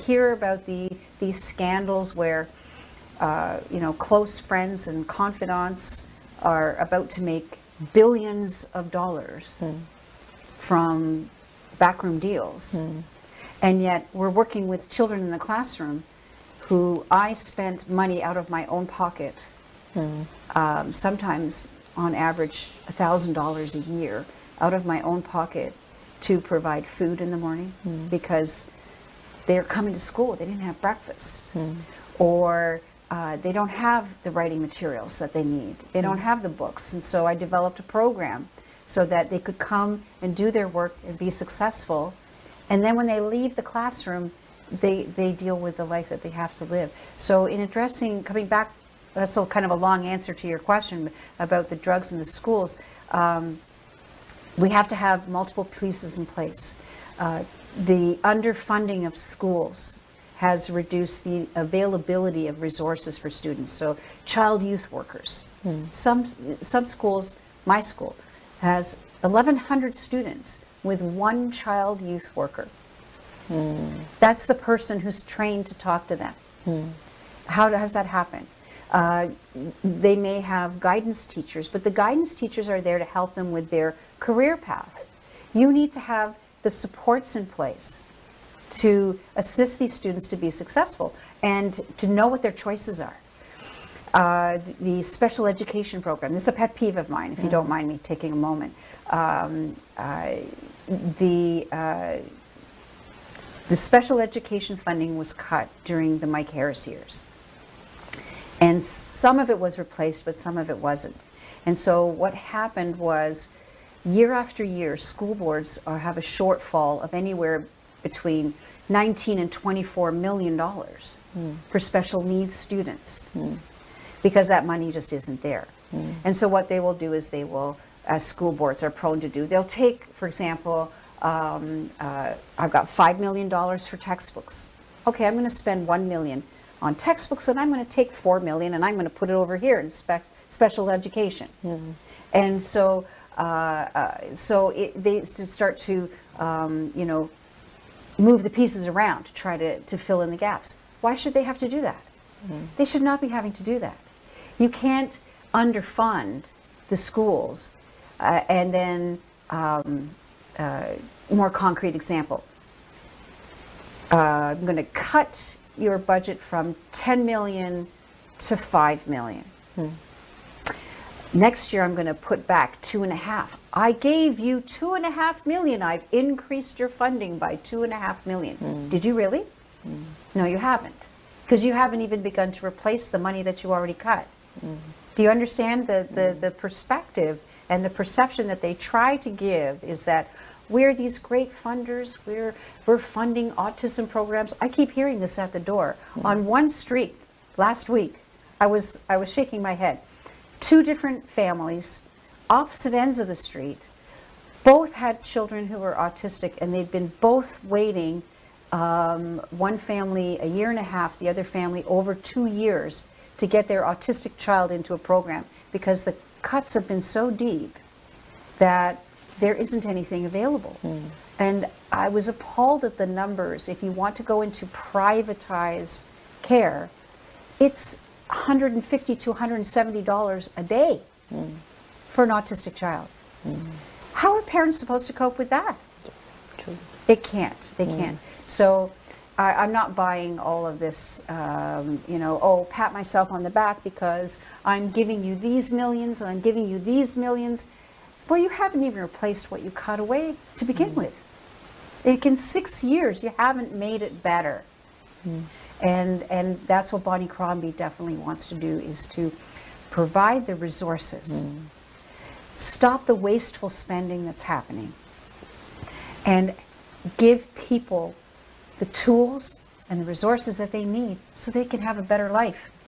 hear about these scandals where, close friends and confidants are about to make billions of dollars from backroom deals. And yet we're working with children in the classroom who I spent money out of my own pocket, sometimes on average $1,000 a year out of my own pocket to provide food in the morning because they're coming to school, they didn't have breakfast, or they don't have the writing materials that they need, they don't have the books, and so I developed a program so that they could come and do their work and be successful, and then when they leave the classroom, they deal with the life that they have to live. So in addressing, coming back, that's a kind of a long answer to your question about the drugs in the schools. We have to have multiple pieces in place. The underfunding of schools has reduced the availability of resources for students. So child youth workers. Some schools, my school, has 1,100 students with one child youth worker. That's the person who's trained to talk to them. How does that happen? They may have guidance teachers, but the guidance teachers are there to help them with their career path. You need to have the supports in place to assist these students to be successful and to know what their choices are. The special education program, this is a pet peeve of mine, if you don't mind me taking a moment. The special education funding was cut during the Mike Harris years. And some of it was replaced, but some of it wasn't. And so what happened was, year after year, school boards have a shortfall of anywhere between $19 and $24 million for special needs students, because that money just isn't there. And so what they will do is they will, as school boards are prone to do, they'll take, for example, I've got $5 million for textbooks. Okay, I'm going to spend $1 million on textbooks, and I'm going to take $4 million and I'm going to put it over here in special education. And so, they start to, move the pieces around to try to fill in the gaps. Why should they have to do that? They should not be having to do that. You can't underfund the schools and then, more concrete example, I'm going to cut your budget from 10 million to 5 million. Next year I'm going to put back 2.5. I gave you 2.5 million. I've increased your funding by 2.5 million. Did you really? No, you haven't, because you haven't even begun to replace the money that you already cut. Do you understand the perspective and the perception that they try to give is that we're these great funders, we're funding autism programs. I keep hearing this at the door. On one street last week, I was shaking my head. 2 different families, opposite ends of the street, both had children who were autistic, and they'd been both waiting, one family 1.5 years, the other family over 2 years, to get their autistic child into a program, because the cuts have been so deep that there isn't anything available. And I was appalled at the numbers. If you want to go into privatized care, it's $150 to $170 a day for an autistic child. How are parents supposed to cope with that? They can't. They can't. So I'm not buying all of this, pat myself on the back because I'm giving you these millions and I'm giving you these millions. Well, you haven't even replaced what you cut away to begin with. In 6 years, you haven't made it better. And that's what Bonnie Crombie definitely wants to do, is to provide the resources, stop the wasteful spending that's happening, and give people the tools and the resources that they need so they can have a better life.